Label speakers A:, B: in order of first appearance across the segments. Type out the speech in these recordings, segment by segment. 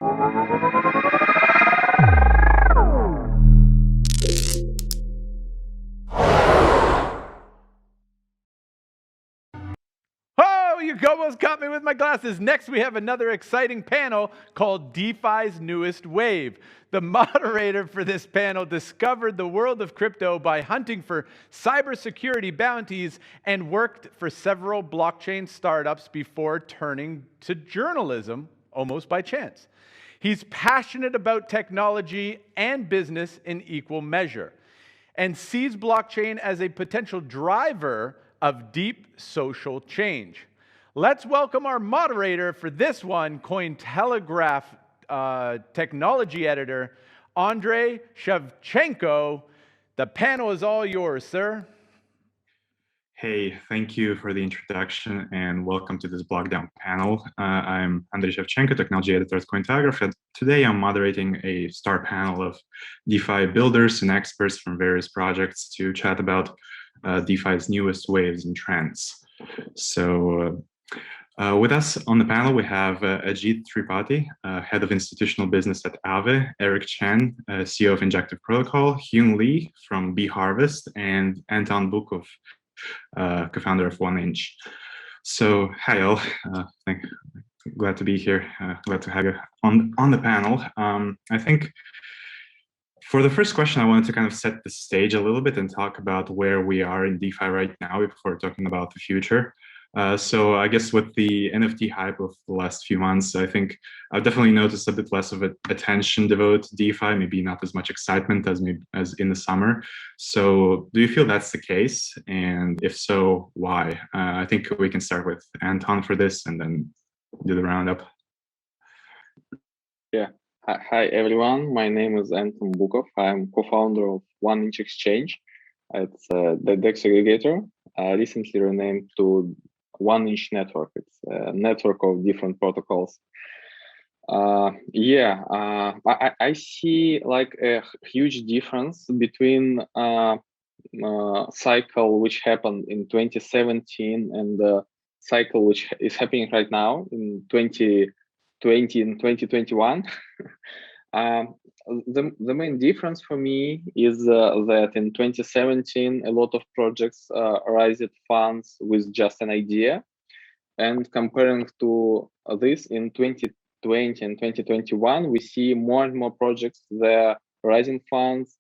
A: Oh, you almost caught me with my glasses. Next, we have another exciting panel called DeFi's Newest Wave. The moderator for this panel discovered the world of crypto by hunting for cybersecurity bounties and worked for several blockchain startups before turning to journalism almost by chance. He's passionate about technology and business in equal measure and sees blockchain as a potential driver of deep social change. Let's welcome our moderator for this one, Cointelegraph technology editor, Andrey Schevchenko. The panel is all yours, sir.
B: Hey, thank you for the introduction and welcome to this BlockDown panel. I'm Andrey Schevchenko, technology editor at Cointelegraph, and today I'm moderating a star panel of DeFi builders and experts from various projects to chat about DeFi's newest waves and trends. So with us on the panel, we have Ajit Tripathi, head of institutional business at Aave, Eric Chen, CEO of Injective Protocol, Hyung Lee from bHarvest, and Antoni Bukov, co-founder of 1inch. So hi all, glad to be here, glad to have you on the panel. I think for the first question, I wanted to kind of set the stage a little bit and talk about where we are in DeFi right now before talking about the future. So I guess with the NFT hype of the last few months, I think I've definitely noticed a bit less of attention devoted to DeFi, maybe not as much excitement as in the summer. So do you feel that's the case? And if so, why? I think we can start with Anton for this and then do the roundup.
C: Yeah. Hi, everyone. My name is Antoni Bukov. I'm co-founder of 1inch Exchange. It's the DEX aggregator, recently renamed to 1inch network. It's a network of different protocols. I see like a huge difference between cycle which happened in 2017 and the cycle which is happening right now in 2020 and 2021. The main difference for me is that in 2017, a lot of projects raised funds with just an idea. And comparing to this in 2020 and 2021, we see more and more projects they're raising funds,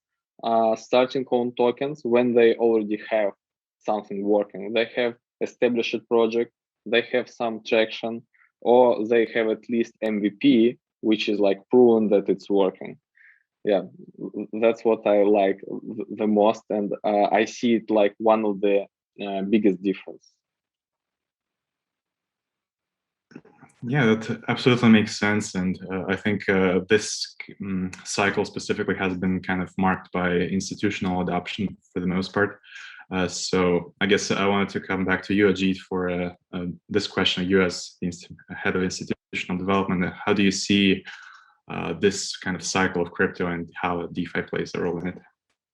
C: starting own tokens when they already have something working. They have established a project, they have some traction, or they have at least MVP, which is like proven that it's working. Yeah, that's what I like the most, and I see it like one of the biggest difference.
B: Yeah, that absolutely makes sense, and I think this cycle specifically has been kind of marked by institutional adoption for the most part. So I guess I wanted to come back to you, Ajit, for this question. You as the head of institutional development, how do you see this kind of cycle of crypto and how DeFi plays a role in it?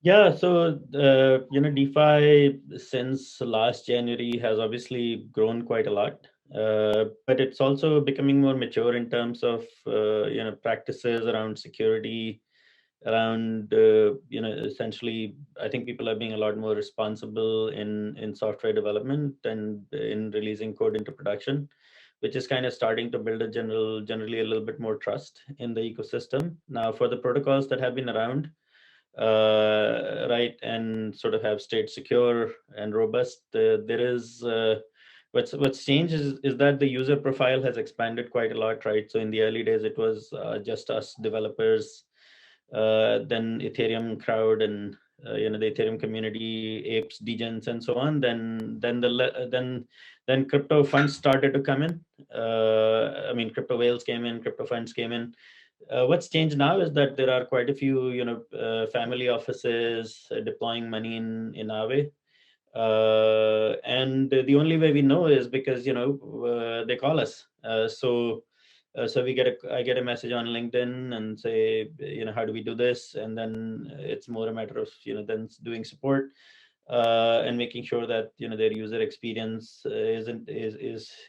D: Yeah, so DeFi since last January has obviously grown quite a lot, but it's also becoming more mature in terms of practices around security, around essentially I think people are being a lot more responsible in software development and in releasing code into production, which is kind of starting to build generally a little bit more trust in the ecosystem. Now for the protocols that have been around, right, and sort of have stayed secure and robust, there is what's changed is that the user profile has expanded quite a lot, right? So in the early days it was just us developers, then Ethereum crowd and the Ethereum community, apes, degens, and so on. Then crypto funds started to come in. I mean, crypto whales came in, crypto funds came in. What's changed now is that there are quite a few family offices deploying money in Aave. And the only way we know is because they call us. So I get a message on LinkedIn and say, how do we do this? And then it's more a matter of then doing support. and making sure that their user experience is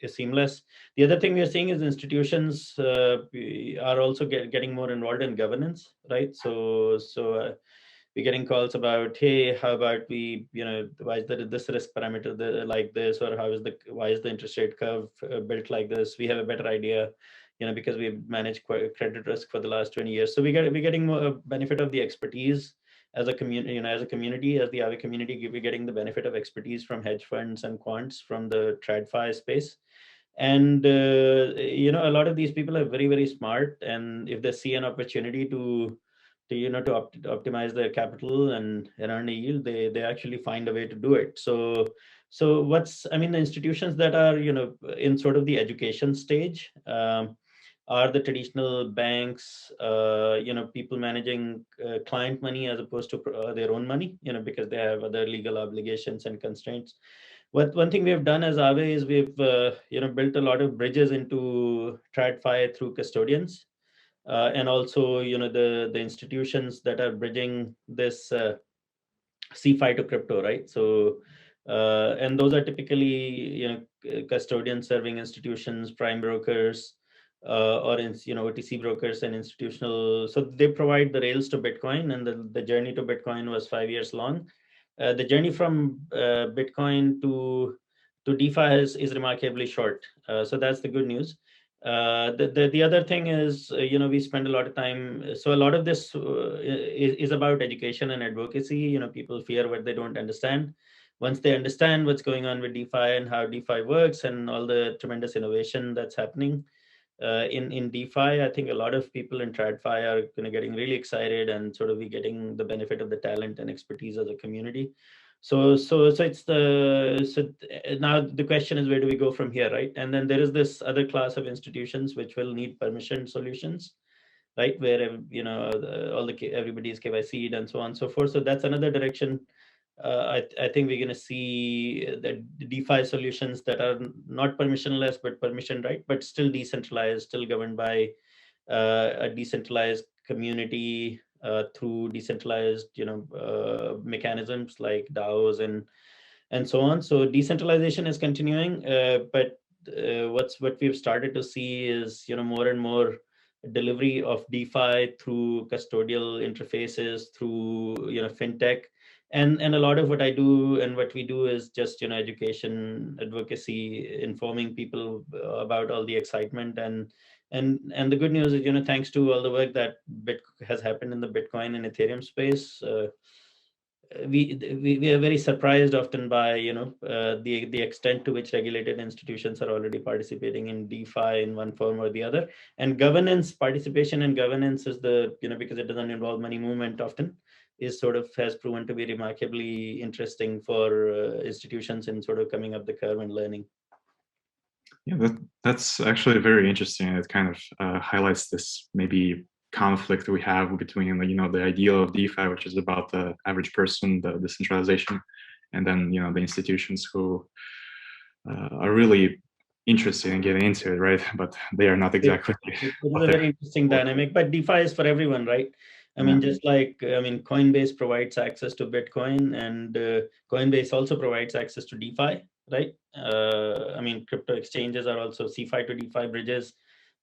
D: seamless. The other thing we are seeing is institutions are also getting more involved in governance, right? So we're getting calls about, hey, how about we, why is this risk parameter like this, or why is the interest rate curve built like this? We have a better idea, because we've managed credit risk for the last 20 years. So we're getting more benefit of the expertise as a community, as the Aave community, we're getting the benefit of expertise from hedge funds and quants from the TradFi space. And a lot of these people are very, very smart, and if they see an opportunity to optimize their capital and earn a yield, they actually find a way to do it. So the institutions that are in sort of the education stage are the traditional banks, people managing client money as opposed to their own money, because they have other legal obligations and constraints. One thing we have done as Aave is we've built a lot of bridges into TradFi through custodians, and also the institutions that are bridging this CFI to crypto, right? So and those are typically custodian serving institutions, prime brokers, or OTC brokers and institutional. So they provide the rails to Bitcoin, and the journey to Bitcoin was 5 years long. The journey from Bitcoin to DeFi is remarkably short. So that's the good news. The other thing is, we spend a lot of time. So a lot of this is about education and advocacy. People fear what they don't understand. Once they understand what's going on with DeFi and how DeFi works and all the tremendous innovation that's happening in DeFi, I think a lot of people in TradFi are getting really excited and sort of we getting the benefit of the talent and expertise as a community. So it's now the question is, where do we go from here, right? And then there is this other class of institutions which will need permission solutions, right? Where everybody is KYC'd and so on and so forth. So that's another direction. I think we're going to see the DeFi solutions that are not permissionless but permission, right? But still decentralized, still governed by a decentralized community through decentralized, mechanisms like DAOs and so on. So decentralization is continuing, but what we've started to see is more and more delivery of DeFi through custodial interfaces, through fintech, and a lot of what I do and what we do is just education, advocacy, informing people about all the excitement and the good news is thanks to all the work that has happened in the Bitcoin and Ethereum space. We are very surprised often by the extent to which regulated institutions are already participating in DeFi in one form or the other, and participation and governance is because it doesn't involve money movement often, is sort of has proven to be remarkably interesting for institutions in sort of coming up the curve and learning.
B: Yeah, that's actually very interesting. It kind of highlights this maybe conflict we have between the ideal of DeFi, which is about the average person, the decentralization, and then the institutions who are really interested in getting into it, right? But they are not exactly.
D: It's a very interesting dynamic, but DeFi is for everyone, right? I mean, just like Coinbase provides access to Bitcoin, and Coinbase also provides access to DeFi, right? Crypto exchanges are also CFI to DeFi bridges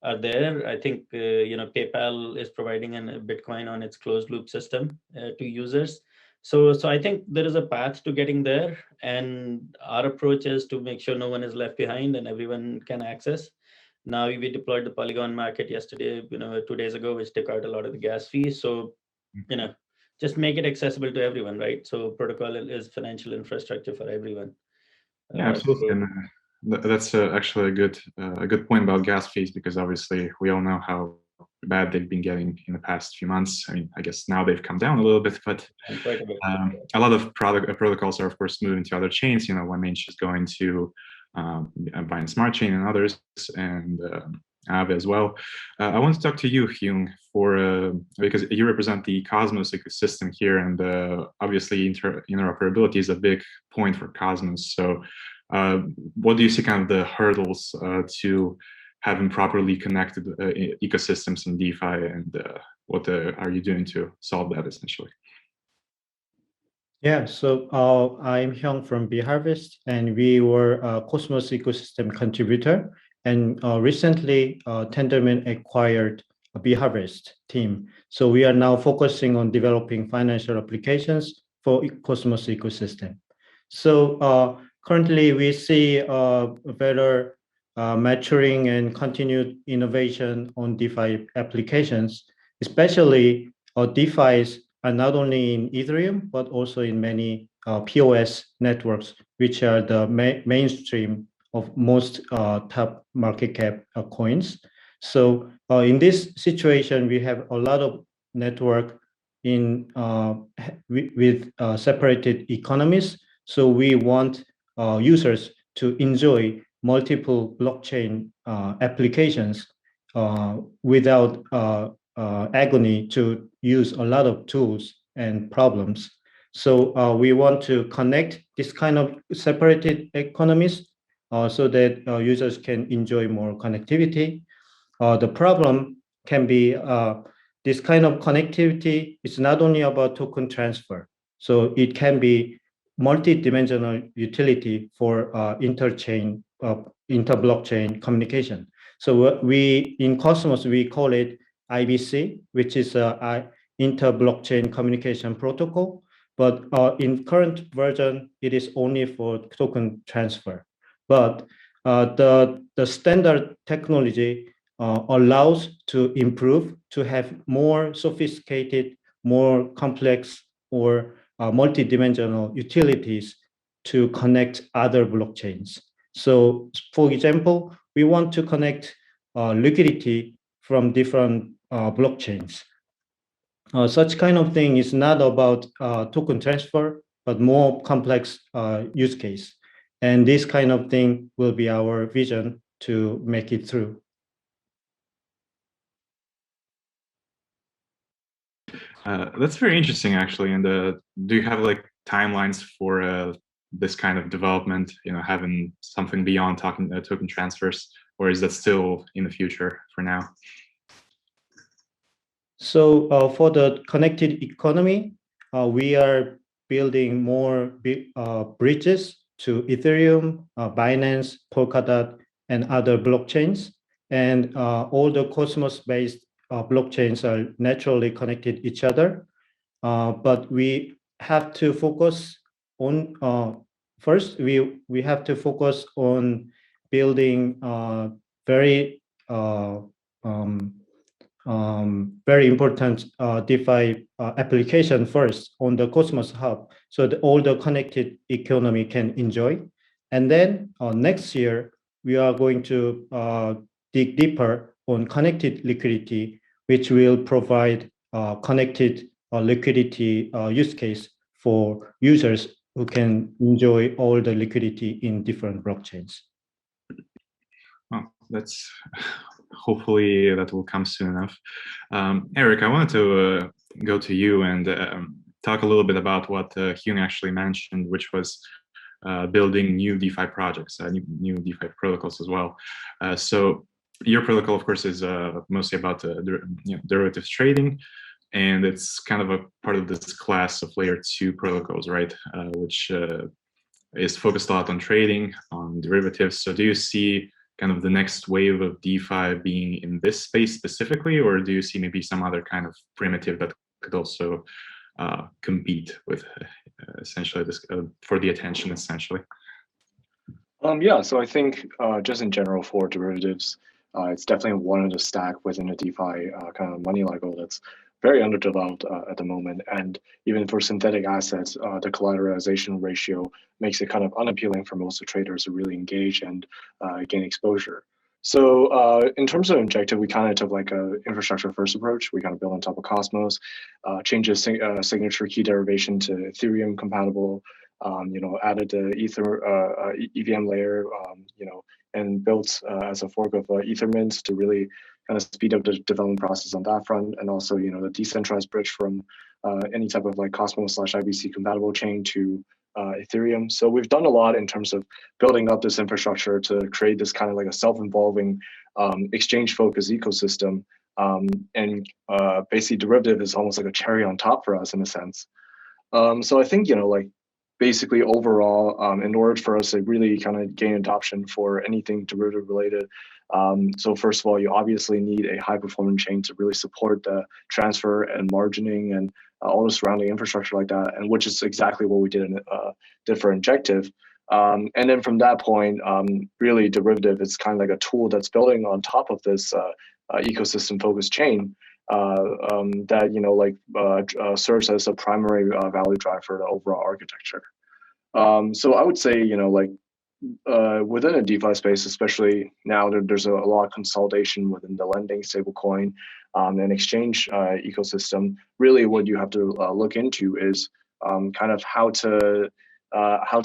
D: are there. I think PayPal is providing a Bitcoin on its closed loop system to users. So I think there is a path to getting there, and our approach is to make sure no one is left behind and everyone can access. Now we deployed the Polygon market yesterday, 2 days ago, which took out a lot of the gas fees. So just make it accessible to everyone, right? So protocol is financial infrastructure for everyone.
B: Yeah, absolutely. And that's actually a good point about gas fees, because obviously we all know how bad they've been getting in the past few months. I mean, I guess now they've come down a little bit, but a lot of protocols are of course moving to other chains. OneMain's is going to Binance Smart Chain and others, and Aave as well. I want to talk to you, Hyung, because you represent the Cosmos ecosystem here, and obviously interoperability is a big point for Cosmos. So what do you see kind of the hurdles to having properly connected ecosystems in DeFi, and what are you doing to solve that essentially?
E: Yeah, so I'm Hyung from BHarvest, and we were a Cosmos ecosystem contributor. And recently, Tendermint acquired a BHarvest team. So we are now focusing on developing financial applications for Cosmos ecosystem. So currently, we see a better maturing and continued innovation on DeFi applications, especially DeFi's are not only in Ethereum, but also in many POS networks, which are the mainstream of most top market cap coins. So in this situation, we have a lot of network in with separated economies. So we want users to enjoy multiple blockchain applications without agony to use a lot of tools and problems. So we want to connect this kind of separated economies so that users can enjoy more connectivity. The problem can be this kind of connectivity is not only about token transfer. So it can be multi-dimensional utility for inter-blockchain communication. So we in Cosmos, we call it IBC, which is a inter-blockchain communication protocol. But in current version, it is only for token transfer. But the standard technology allows to improve, to have more sophisticated, more complex, or multi-dimensional utilities to connect other blockchains. So for example, we want to connect liquidity from different blockchains. Such kind of thing is not about token transfer, but more complex use case. And this kind of thing will be our vision to make it through.
B: That's very interesting, actually. And do you have like timelines for this kind of development? You know, having something beyond token transfers, or is that still in the future for now?
E: So for the connected economy, we are building more bridges to Ethereum, Binance, Polkadot, and other blockchains. And all the Cosmos-based blockchains are naturally connected each other. But we have to focus on, first, we have to focus on building very very important DeFi application first on the Cosmos Hub, so that all the connected economy can enjoy. And then next year, we are going to dig deeper on connected liquidity, which will provide connected liquidity use case for users who can enjoy all the liquidity in different blockchains.
B: Well, that's hopefully that will come soon enough. Eric, I wanted to go to you and talk a little bit about what Hyung actually mentioned, which was building new DeFi projects, new DeFi protocols as well. So your protocol, of course, is mostly about derivatives trading, and it's kind of a part of this class of layer 2 protocols, right? Which is focused a lot on trading, on derivatives. So do you see kind of the next wave of DeFi being in this space specifically, or do you see maybe some other kind of primitive that could also compete with essentially this for the attention, essentially?
F: Yeah, so I think just in general for derivatives, it's definitely one of the stack within the DeFi kind of money cycle that's very underdeveloped at the moment. And even for synthetic assets, the collateralization ratio makes it kind of unappealing for most of traders to really engage and gain exposure. So in terms of objective, we kind of took like a infrastructure first approach. We kind of built on top of Cosmos, changes signature key derivation to Ethereum compatible, added the EVM layer, and built as a fork of Ethermint to really kind of speed up the development process on that front, and also the decentralized bridge from any type of like Cosmos/IBC compatible chain to Ethereum. So we've done a lot in terms of building up this infrastructure to create this kind of like a self-involving exchange-focused ecosystem, and basically derivative is almost like a cherry on top for us in a sense. So I think, like basically overall, in order for us to really kind of gain adoption for anything derivative related, so first of all, you obviously need a high performance chain to really support the transfer and margining and all the surrounding infrastructure like that, and which is exactly what we did for Injective. And then from that point, really derivative is kind of like a tool that's building on top of this ecosystem focused chain that serves as a primary value driver for the overall architecture. So I would say within a DeFi space, especially now, there's a lot of consolidation within the lending, stablecoin, and exchange ecosystem. Really, what you have to look into is kind of how to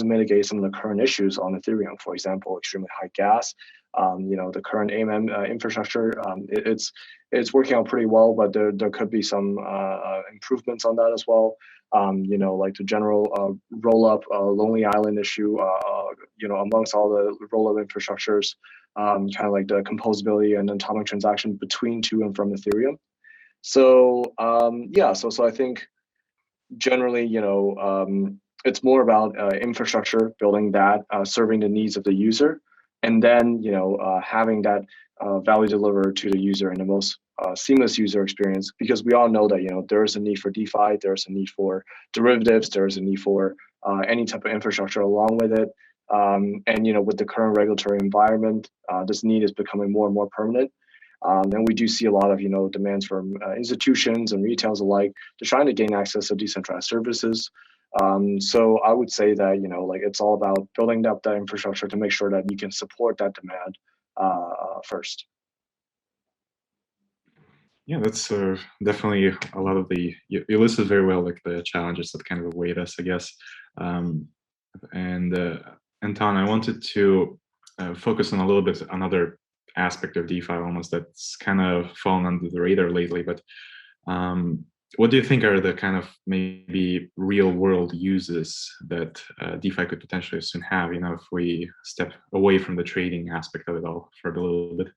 F: mitigate some of the current issues on Ethereum. For example, extremely high gas. The current AMM infrastructure, it's working out pretty well, but there could be some improvements on that as well. Like the general roll up Lonely Island issue, amongst all the roll up infrastructures, kind of like the composability and atomic transaction between to and from Ethereum. So so I think generally, it's more about infrastructure, building that, serving the needs of the user, and then having that value delivered to the user in the most seamless user experience. Because we all know that there is a need for DeFi, there's a need for derivatives, there's a need for any type of infrastructure along with it. And with the current regulatory environment, this need is becoming more and more permanent. And we do see a lot of demands from institutions and retailers alike to trying to gain access to decentralized services. So I would say that it's all about building up that infrastructure to make sure that you can support that demand first.
B: Yeah, that's definitely a lot of you listed very well like the challenges that kind of await us, I guess. And Antoni, I wanted to focus on a little bit another aspect of DeFi almost that's kind of fallen under the radar lately, but what do you think are the kind of maybe real world uses that DeFi could potentially soon have, if we step away from the trading aspect of it all for a little bit?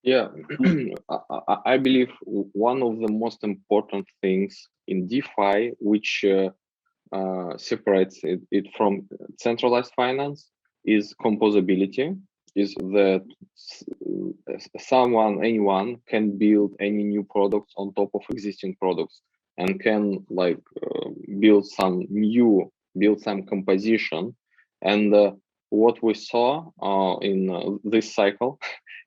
C: Yeah, I believe one of the most important things in DeFi, which separates it from centralized finance, is composability. Is that anyone can build any new products on top of existing products and can build some composition. And what we saw in this cycle,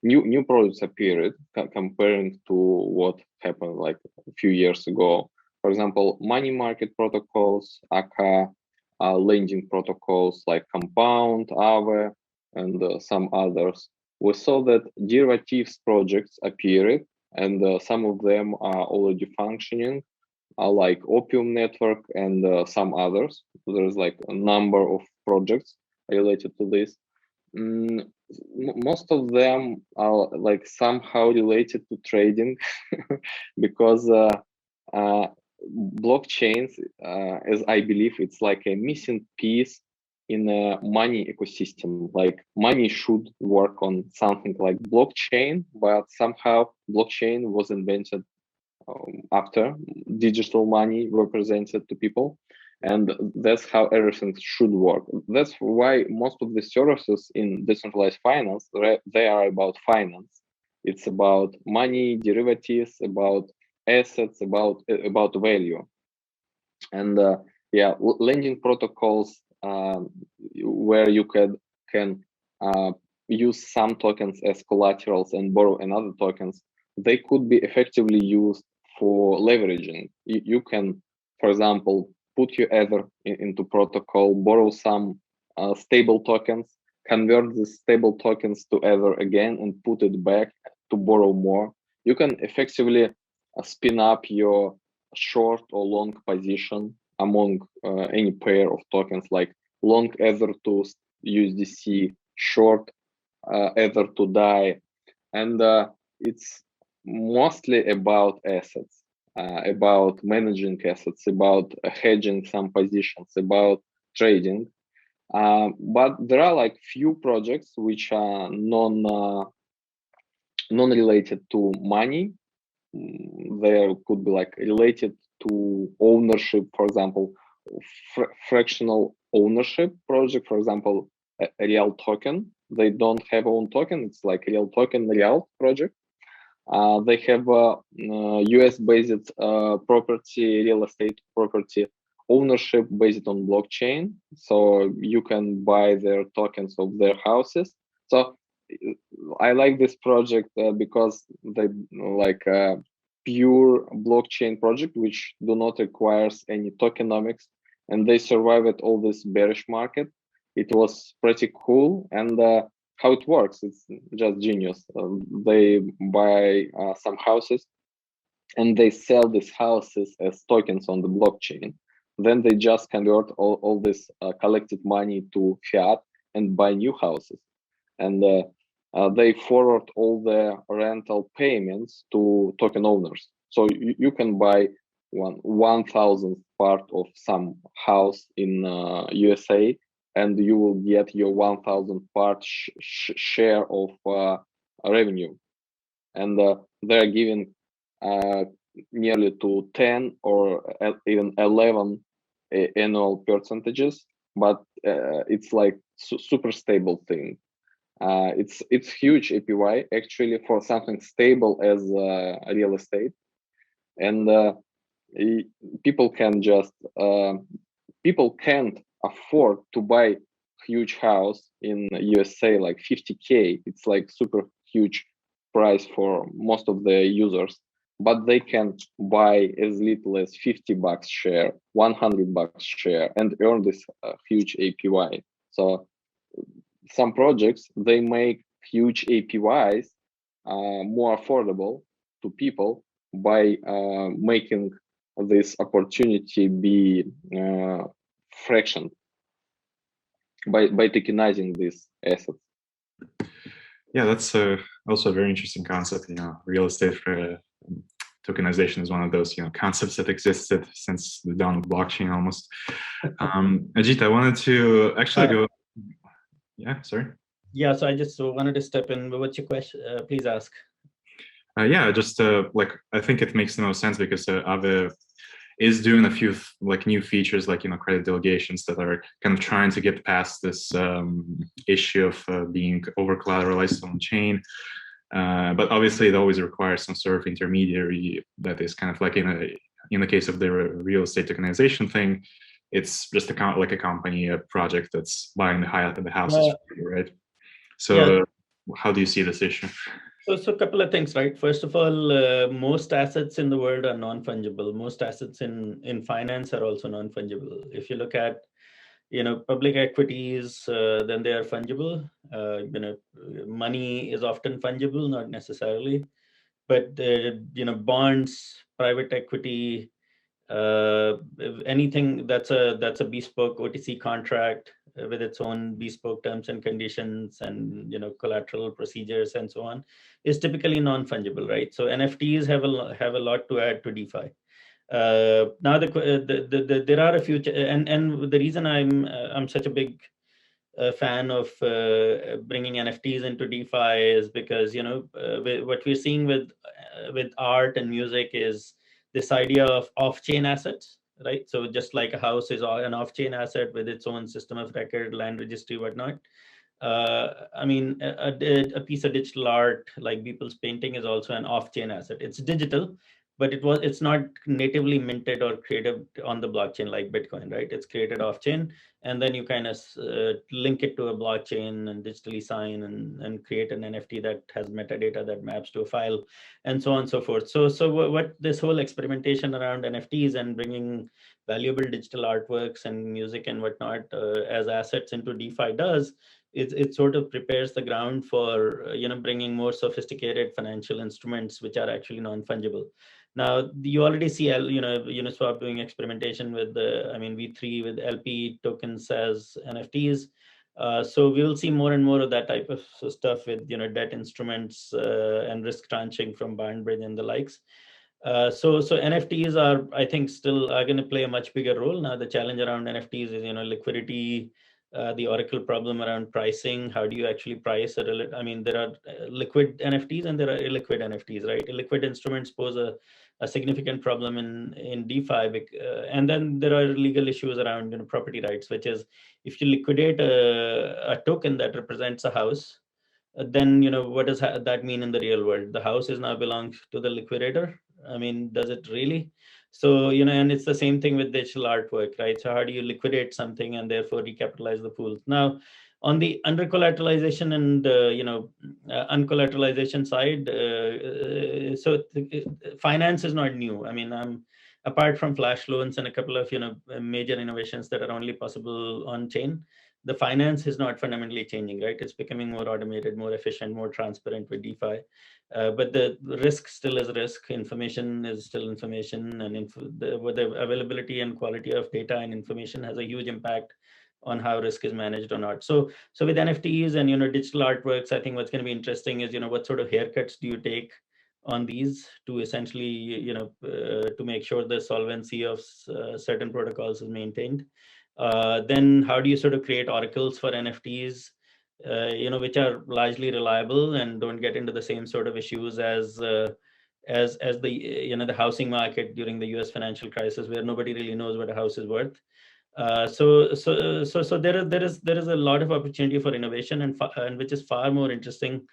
C: new products appeared comparing to what happened like a few years ago. For example, money market protocols, aka lending protocols like Compound, Aave, and some others. We saw that derivatives projects appeared, and some of them are already functioning, like Opium Network and some others. There's like a number of projects related to this. Most of them are like somehow related to trading because blockchains, as I believe, it's like a missing piece in a money ecosystem. Like money should work on something like blockchain, but somehow blockchain was invented after digital money were presented to people, and that's how everything should work. That's why most of the services in decentralized finance, they are about finance. It's about money, derivatives, about assets, about value. And lending protocols where you can use some tokens as collaterals and borrow another tokens, they could be effectively used for leveraging. You can, for example, put your Ether into protocol, borrow some stable tokens, convert the stable tokens to Ether again, and put it back to borrow more. You can effectively spin up your short or long position among any pair of tokens, like long Ether to USDC, short Ether to DAI. And it's mostly about assets, about managing assets, about hedging some positions, about trading. But there are like few projects which are non-related to money, there could be like related to ownership, for example, fractional ownership project, for example, a real token. They don't have own token. It's like a real token, real project. They have US-based property, real estate property ownership based on blockchain. So you can buy their tokens of their houses. So I like this project because they like a pure blockchain project, which do not requires any tokenomics, and they survived all this bearish market. It was pretty cool, and how it works, it's just genius. They buy some houses, and they sell these houses as tokens on the blockchain. Then they just convert all this collected money to fiat and buy new houses. And they forward all the rental payments to token owners. So you can buy 1,000th part of some house in USA, and you will get your 1,000th part share of revenue. And they're giving nearly to 10 or even 11 annual percentages, but it's like super stable thing. It's huge APY actually for something stable as real estate, and people can just people can't afford to buy huge house in USA like 50K. It's like super huge price for most of the users, but they can buy as little as $50 share, $100 share, and earn this huge APY. So some projects, they make huge APYs more affordable to people by making this opportunity be fractioned by tokenizing these assets.
B: Yeah, that's also a very interesting concept. Real estate for tokenization is one of those concepts that existed since the dawn of blockchain almost. Ajit, I wanted to actually go. Yeah, sorry.
D: Yeah, so I just wanted to step in. What's your question? Please ask.
B: Yeah, just I think it makes the most sense because Aave is doing a few new features like credit delegations that are kind of trying to get past this issue of being over collateralized on chain. But obviously it always requires some sort of intermediary that is kind of like in the case of the real estate tokenization thing, it's just a company, a project that's buying the houses, right? So how do you see this issue?
D: So a couple of things, right? First of all, most assets in the world are non-fungible. Most assets in finance are also non-fungible. If you look at, public equities, then they are fungible. Money is often fungible, not necessarily, but bonds, private equity, anything that's a bespoke OTC contract with its own bespoke terms and conditions and collateral procedures and so on is typically non-fungible, right? So NFTs have a lot to add to DeFi. Now there are a few, and the reason I'm such a big fan of bringing NFTs into DeFi is because what we're seeing with art and music is this idea of off-chain assets, right? So just like a house is an off-chain asset with its own system of record, land registry, whatnot. I mean, a piece of digital art like people's painting is also an off-chain asset. It's digital, but it's not natively minted or created on the blockchain like Bitcoin, right? It's created off-chain, and then you kind of link it to a blockchain and digitally sign and create an NFT that has metadata that maps to a file, and so on and so forth. So what this whole experimentation around NFTs and bringing valuable digital artworks and music and whatnot as assets into DeFi does, it sort of prepares the ground for bringing more sophisticated financial instruments which are actually non-fungible. Now you already see Uniswap doing experimentation with V3 with LP tokens as NFTs. So we will see more and more of that type of stuff with debt instruments and risk tranching from BandBridge and the likes. So NFTs are, I think, still are going to play a much bigger role. Now the challenge around NFTs is liquidity the Oracle problem around pricing. How do you actually price I mean, there are liquid NFTs and there are illiquid NFTs, right? Illiquid instruments pose a significant problem in DeFi, and then there are legal issues around property rights, which is if you liquidate a token that represents a house, then what does that mean in the real world? The house is now belongs to the liquidator. I mean, does it really? So and it's the same thing with digital artwork, right? So how do you liquidate something and therefore recapitalize the pool? Now, on the under collateralization and uncollateralization side, finance is not new. I mean, apart from flash loans and a couple of major innovations that are only possible on chain, the finance is not fundamentally changing, right? It's becoming more automated, more efficient, more transparent with DeFi. But the risk still is risk. Information is still information, and the availability and quality of data and information has a huge impact on how risk is managed or not. So with NFTs and digital artworks, I think what's going to be interesting is what sort of haircuts do you take on these to essentially to make sure the solvency of certain protocols is maintained. Then how do you sort of create oracles for NFTs, which are largely reliable and don't get into the same sort of issues as the the housing market during the U.S. financial crisis, where nobody really knows what a house is worth. So there is a lot of opportunity for innovation, and which is far more interesting,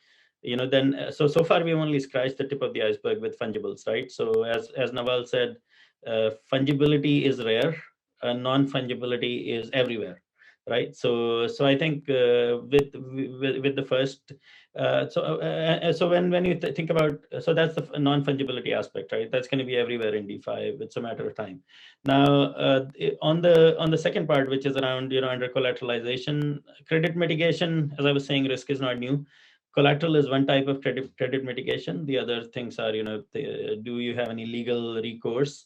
D: than so far we've only scratched the tip of the iceberg with fungibles, right? So as Naval said, fungibility is rare. Non-fungibility is everywhere, right? So I think with the first, so when you think about, so that's the non-fungibility aspect, right? That's going to be everywhere in DeFi. It's a matter of time. Now, on the second part, which is around under collateralization, credit mitigation, as I was saying, risk is not new. Collateral is one type of credit mitigation. The other things are, do you have any legal recourse?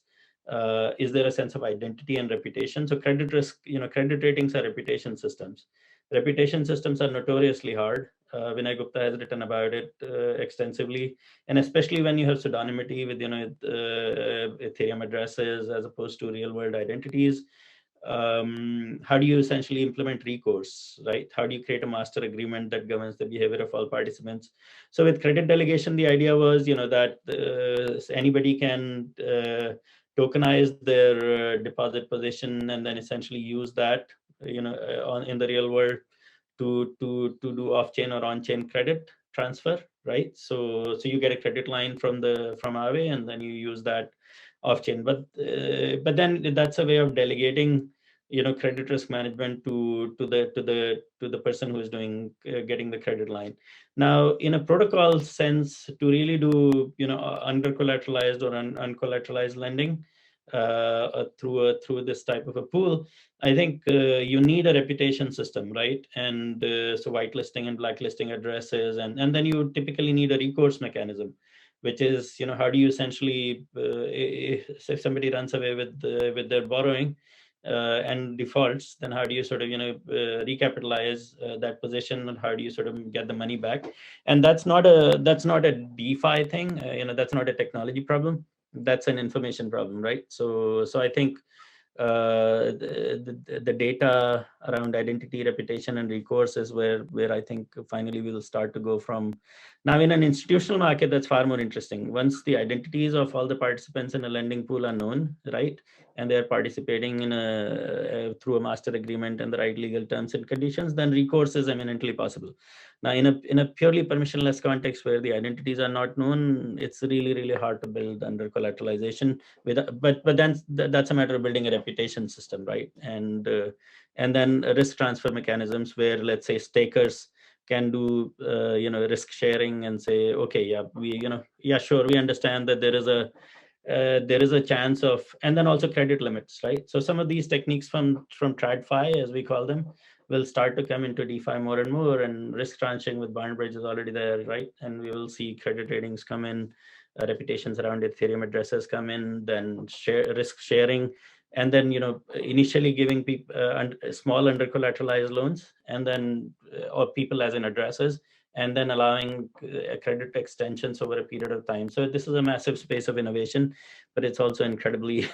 D: Is there a sense of identity and reputation? So credit risk, credit ratings are reputation systems. Reputation systems are notoriously hard. Vinay Gupta has written about it extensively, and especially when you have pseudonymity with Ethereum addresses as opposed to real world identities. How do you essentially implement recourse, right? How do you create a master agreement that governs the behavior of all participants? So with credit delegation, the idea was, that anybody can tokenize their deposit position and then essentially use that, in the real world to do off-chain or on-chain credit transfer, right? So you get a credit line from Aave, and then you use that off-chain. But then that's a way of delegating, credit risk management to the person who is doing getting the credit line. Now, in a protocol sense, to really do under collateralized or uncollateralized lending through this type of a pool, I think you need a reputation system, right? And so whitelisting and blacklisting addresses, and then you typically need a recourse mechanism, which is how do you essentially if somebody runs away with their borrowing and defaults, then how do you sort of recapitalize that position, and how do you sort of get the money back? And that's not a DeFi thing. That's not a technology problem. That's an information problem, right? So I think the data around identity, reputation, and recourse is where I think finally we will start to go from. Now, in an institutional market, that's far more interesting. Once the identities of all the participants in a lending pool are known, right, and they're participating in through a master agreement and the right legal terms and conditions, then recourse is eminently possible. Now, in a purely permissionless context where the identities are not known, it's really hard to build under collateralization. But then that's a matter of building a reputation system, right? And then risk transfer mechanisms where, let's say, stakers can do risk sharing and say, okay, yeah, sure, we understand that there is a chance of, and then also credit limits, right? So some of these techniques from TradFi, as we call them, will start to come into DeFi more and more, and risk tranching with Barnbridge is already there, right? And we will see credit ratings come in, reputations around Ethereum addresses come in, then risk sharing, and then initially giving people small under collateralized loans, and then or people as in addresses, and then allowing credit extensions over a period of time. So this is a massive space of innovation, but it's also incredibly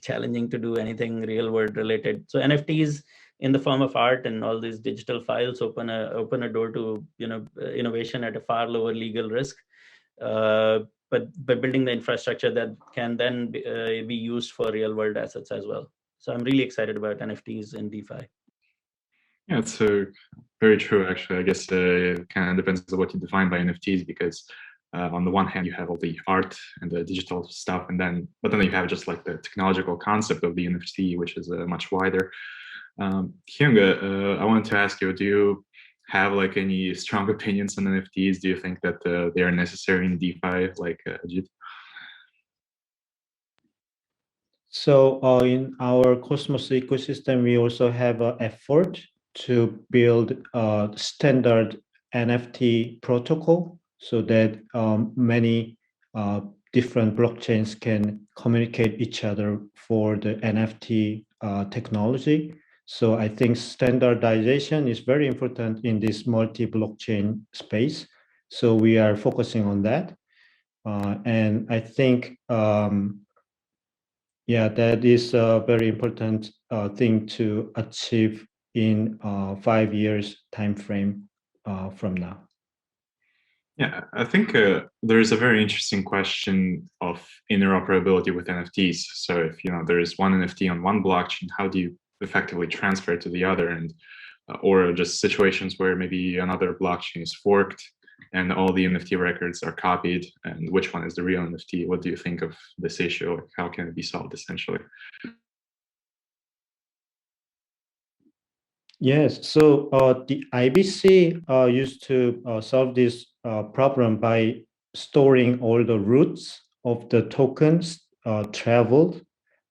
D: challenging to do anything real world related. So NFTs in the form of art, and all these digital files open a door to innovation at a far lower legal risk. But by building the infrastructure that can then be used for real world assets as well. So I'm really excited about NFTs in DeFi.
B: Yeah, it's very true, actually. I guess it kind of depends on what you define by NFTs, because on the one hand, you have all the art and the digital stuff, but then you have just like the technological concept of the NFT, which is much wider. Hyung, I wanted to ask you, do you have like any strong opinions on NFTs? Do you think that they are necessary in DeFi, like Ajit?
E: So in our Cosmos ecosystem, we also have an effort to build a standard NFT protocol so that many different blockchains can communicate each other for the NFT technology. So I think standardization is very important in this multi-blockchain space. So we are focusing on that. And I think, yeah, that is a very important thing to achieve in 5 years time frame from now.
B: Yeah, I think there's a very interesting question of interoperability with NFTs. So if there is one NFT on one blockchain, how do you effectively transfer it to the other? And or just situations where maybe another blockchain is forked and all the NFT records are copied, and which one is the real NFT? What do you think of this issue? Like, how can it be solved essentially?
E: Yes, so the IBC used to solve this problem by storing all the routes of the tokens traveled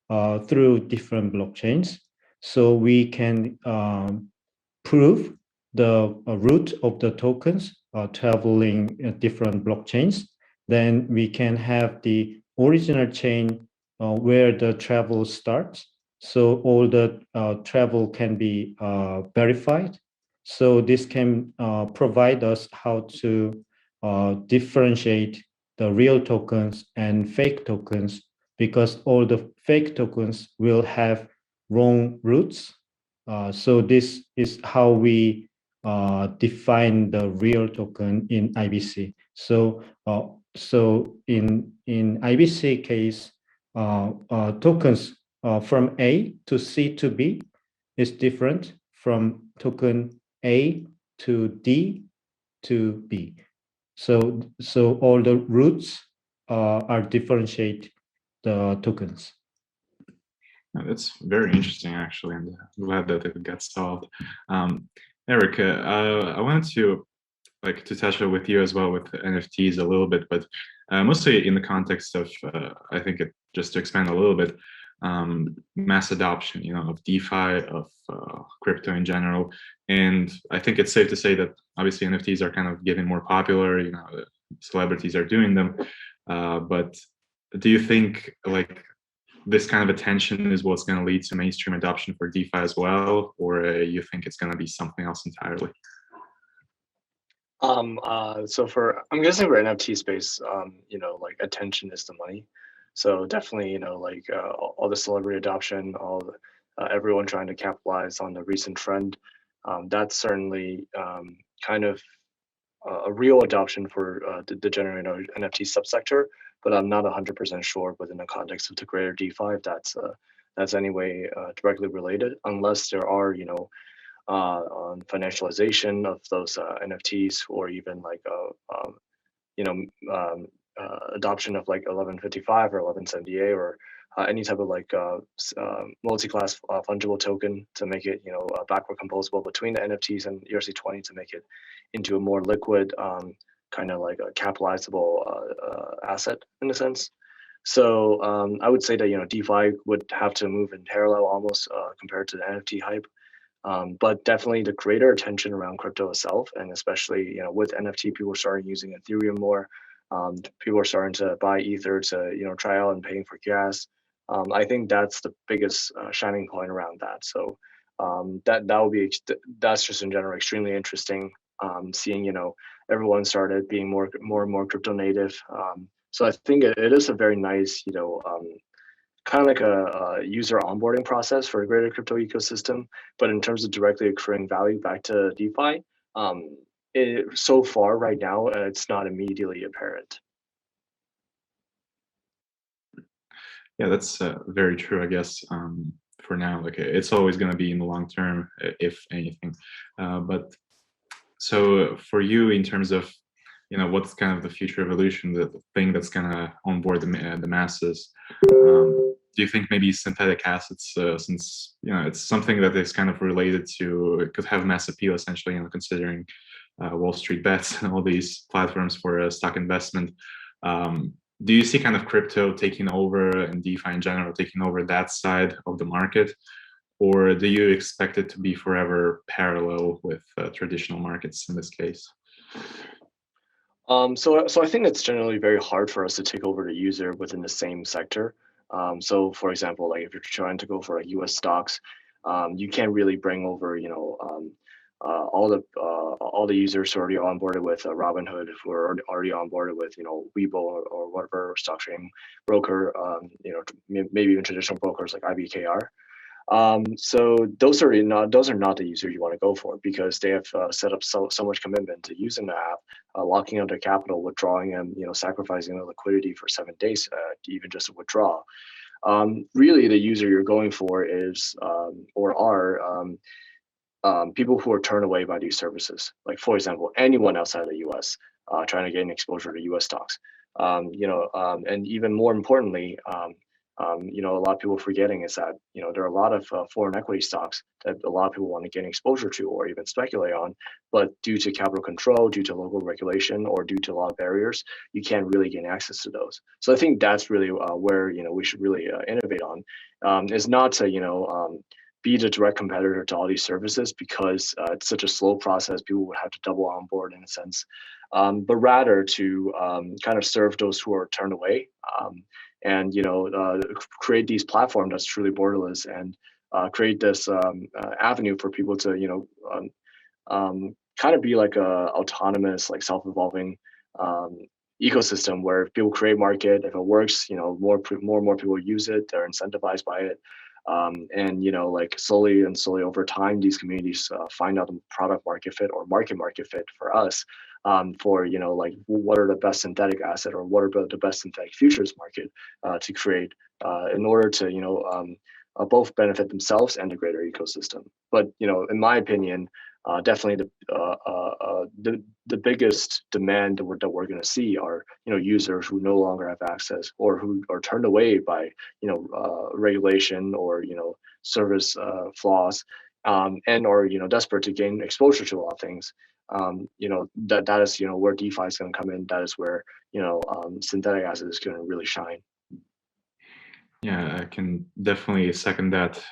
E: through different blockchains. So we can prove the route of the tokens traveling different blockchains. Then we can have the original chain where the travel starts. So all the travel can be verified. So this can provide us how to differentiate the real tokens and fake tokens, because all the fake tokens will have wrong routes. So this is how we define the real token in IBC. So in IBC case, tokens from A to C to B is different from token A to D to B. So all the routes are differentiate the tokens.
B: That's very interesting, actually, and I'm glad that it got solved. Eric, I wanted to touch with you as well with NFTs a little bit, but mostly in the context of, I think just to expand a little bit, mass adoption, of DeFi, of crypto in general. And I think it's safe to say that obviously NFTs are kind of getting more popular, celebrities are doing them. But do you think this kind of attention is what's going to lead to mainstream adoption for DeFi as well, or you think it's going to be something else entirely?
F: So I'm guessing for NFT space, attention is the money. So definitely, all the celebrity adoption, everyone trying to capitalize on the recent trend, that's certainly kind of a real adoption for the general NFT subsector. But I'm not 100% sure within the context of the greater DeFi if that's anyway directly related, unless there are on financialization of those NFTs, or even adoption of 1155 or 1178 or any type of multi-class fungible token to make it backward composable between the NFTs and ERC20 to make it into a more liquid kind of like a capitalizable asset in a sense. So I would say that DeFi would have to move in parallel almost compared to the NFT hype. But definitely the greater attention around crypto itself, and especially with NFT, people are starting using Ethereum more. People are starting to buy Ether to try out and paying for gas. I think that's the biggest shining point around that. So that's just in general extremely interesting. Seeing everyone started being more and more crypto native. So I think it is a very nice kind of like a user onboarding process for a greater crypto ecosystem. But in terms of directly accruing value back to DeFi, so far right now, it's not immediately apparent.
B: Yeah, that's very true, I guess. For now, like it's always going to be in the long term, if anything. But so for you, in terms of, what's kind of the future evolution, the thing that's going to onboard the masses, do you think maybe synthetic assets, since it's something that is kind of related to, it could have mass appeal essentially, considering Wall Street bets and all these platforms for stock investment. Do you see kind of crypto taking over and DeFi in general taking over that side of the market, or do you expect it to be forever parallel with traditional markets in this case?
F: So I think it's generally very hard for us to take over the user within the same sector. So for example, like if you're trying to go for like US stocks, you can't really bring over, all the users who are already onboarded with Robinhood, who are already onboarded with, Webull or whatever stock trading broker, maybe even traditional brokers like IBKR. So those are not the users you want to go for, because they have set up so much commitment to using the app, locking up their capital, withdrawing, and sacrificing the liquidity for 7 days, even just to withdraw. Really, the user you're going for is people who are turned away by these services. Like for example, anyone outside of the U.S. Trying to gain exposure to U.S. stocks. And even more importantly, a lot of people forgetting is that there are a lot of foreign equity stocks that a lot of people want to gain exposure to or even speculate on, but due to capital control, due to local regulation, or due to a lot of barriers, you can't really gain access to those. So I think that's really where we should really innovate on, is not to be the direct competitor to all these services, because it's such a slow process. People would have to double onboard in a sense, but rather to kind of serve those who are turned away. And create these platforms that's truly borderless, and create this avenue for people to kind of be like a autonomous, like self-evolving ecosystem where people create market. If it works, more and more people use it. They're incentivized by it. And like slowly over time, these communities find out the product market fit or market fit for us, for like what are the best synthetic asset, or what are the best synthetic futures market to create in order to both benefit themselves and the greater ecosystem. But in my opinion, definitely the biggest demand that we're going to see are users who no longer have access, or who are turned away by regulation or service flaws, and or desperate to gain exposure to a lot of things. That is where DeFi is going to come in. That is where synthetic assets is going to really shine.
B: Yeah, I can definitely second that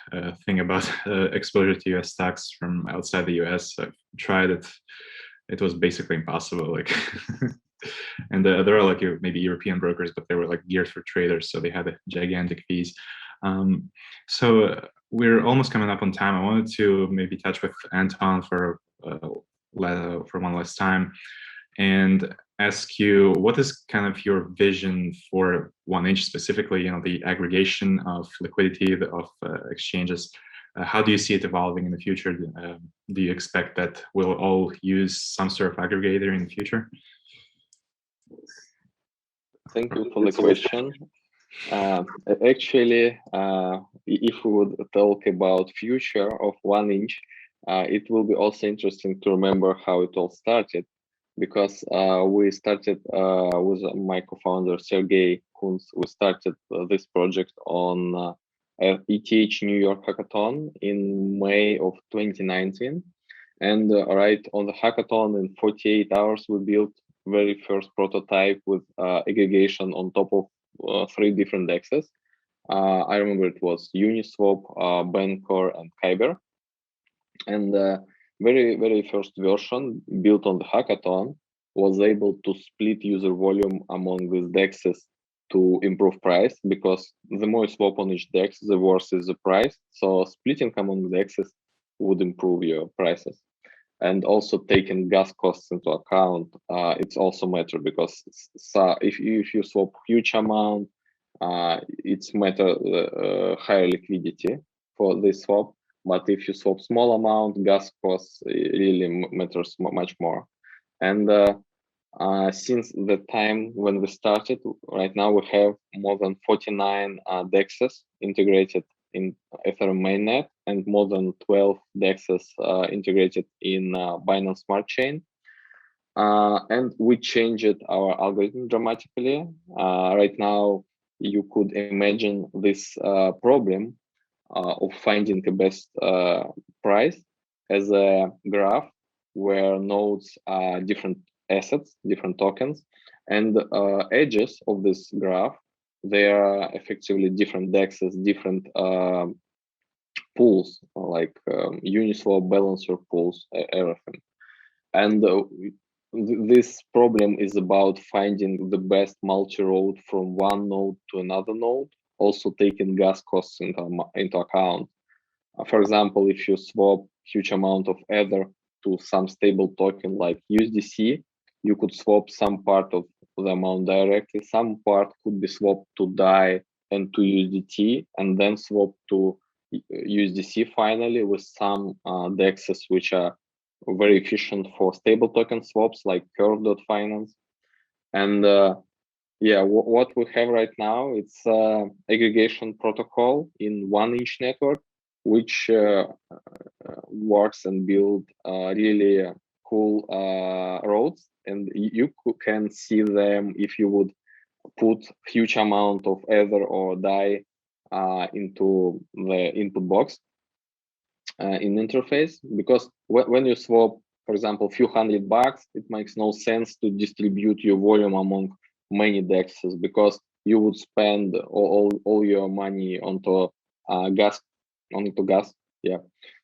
B: thing about exposure to US stocks from outside the US. I've tried it. It was basically impossible. Like, and there are like maybe European brokers, but they were like geared for traders, so they had gigantic fees. So we're almost coming up on time. I wanted to maybe touch with Anton for one last time, and ask you, what is kind of your vision for 1inch specifically, the aggregation of liquidity of exchanges? How do you see it evolving in the future? Do you expect that we'll all use some sort of aggregator in the future?
C: Thank you for the question. Actually, if we would talk about future of 1inch, it will be also interesting to remember how it all started, because we started with my co-founder Sergey Kunz. We started this project on ETH New York hackathon in May of 2019, and right on the hackathon, in 48 hours we built very first prototype with aggregation on top of 3 different dexes. I remember it was Uniswap, Bancor, and Kyber. And very first version built on the hackathon was able to split user volume among these dexes to improve price, because the more you swap on each dex, the worse is the price. So splitting among dexes would improve your prices. And also taking gas costs into account, it's also matter, because if you swap huge amount, it's matter higher liquidity for this swap. But if you swap small amount, gas costs really matters much more. And since the time when we started, right now we have more than 49 DEXs integrated in Ethereum mainnet and more than 12 DEXs integrated in Binance Smart Chain. And we changed our algorithm dramatically. Right now, you could imagine this problem of finding the best price as a graph where nodes are different assets, different tokens, and edges of this graph, they are effectively different DEXs, different pools, like Uniswap, balancer pools, everything. And this problem is about finding the best multi-road from one node to another node, also taking gas costs into account. For example, if you swap huge amount of Ether to some stable token like USDC, you could swap some part of the amount directly. Some part could be swapped to DAI and to USDT, and then swap to USDC finally with some DEXs which are very efficient for stable token swaps like Curve.finance. And yeah, what we have right now, it's aggregation protocol in 1-inch network, which works and build really cool roads. And you can see them if you would put huge amount of Ether or DAI into the input box in interface, because when you swap, for example, few $100, it makes no sense to distribute your volume among many DEXs, because you would spend all your money onto gas. Yeah.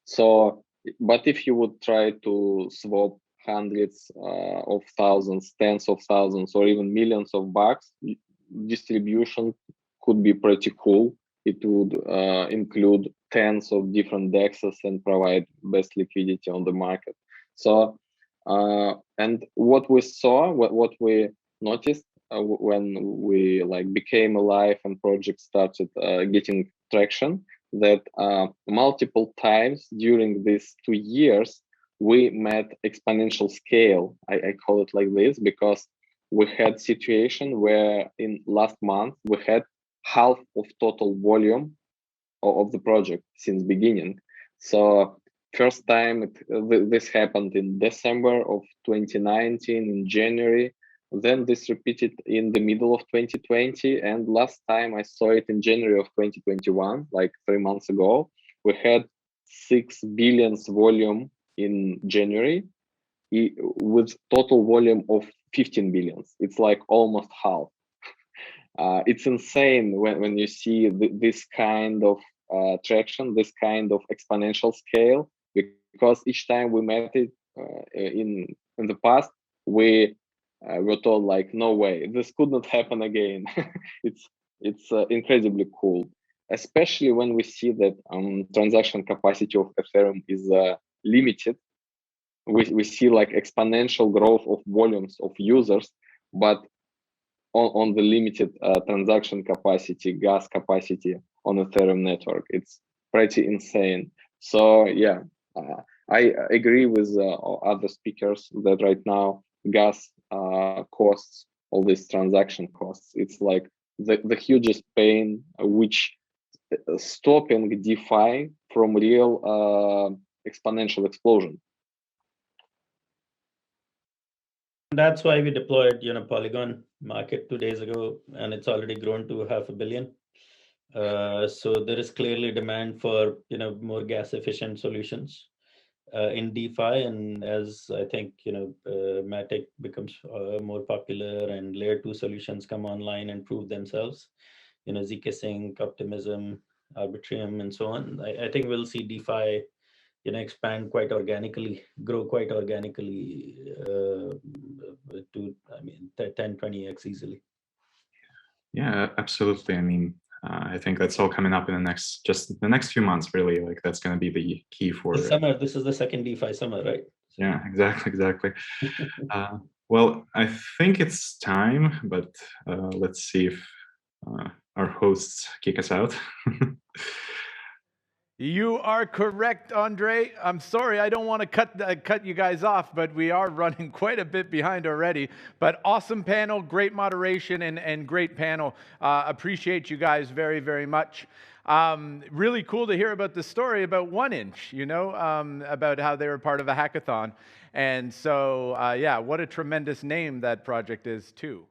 C: So, but if you would try to swap hundreds of thousands, tens of thousands, or even millions of bucks, distribution could be pretty cool. It would include tens of different DEXs and provide best liquidity on the market. So, and what we saw, what we noticed when we became alive and project started getting traction, that multiple times during these 2 years, we met exponential scale. I call it like this because we had situation where in last month, we had half of total volume of the project since beginning. So first time this happened in December of 2019, in January. Then this repeated in the middle of 2020. And last time I saw it in January of 2021, like 3 months ago. We had 6 billion volume in January with total volume of 15 billions. It's like almost half. It's insane when you see this kind of traction, this kind of exponential scale, because each time we met it in the past, we were told like, no way, this could not happen again. It's incredibly cool, especially when we see that transaction capacity of Ethereum is limited. We see like exponential growth of volumes of users, but on the limited transaction capacity, gas capacity on Ethereum network. It's pretty insane. So yeah, I agree with other speakers that right now gas costs, all these transaction costs, it's like the hugest pain which stopping DeFi from real exponential explosion.
D: That's why we deployed, Polygon market 2 days ago, and it's already grown to $500 million. So there is clearly demand for, more gas efficient solutions in DeFi. And as I think, Matic becomes more popular and layer 2 solutions come online and prove themselves, ZK Sync, Optimism, Arbitrium, and so on, I think we'll see DeFi expand quite organically, grow quite organically to, 10, 20x easily.
B: Yeah, absolutely. I mean, I think that's all coming up in the next few months, really. Like that's going to be the key for
D: this summer. This is the second DeFi summer, right?
B: Yeah, exactly. Well, I think it's time, but let's see if our hosts kick us out.
A: You are correct, Andrey. I'm sorry, I don't want to cut you guys off, but we are running quite a bit behind already. But awesome panel, great moderation, and great panel. Appreciate you guys very, very much. Really cool to hear about the story about 1inch, you know, about how they were part of a hackathon. And so, yeah, what a tremendous name that project is, too.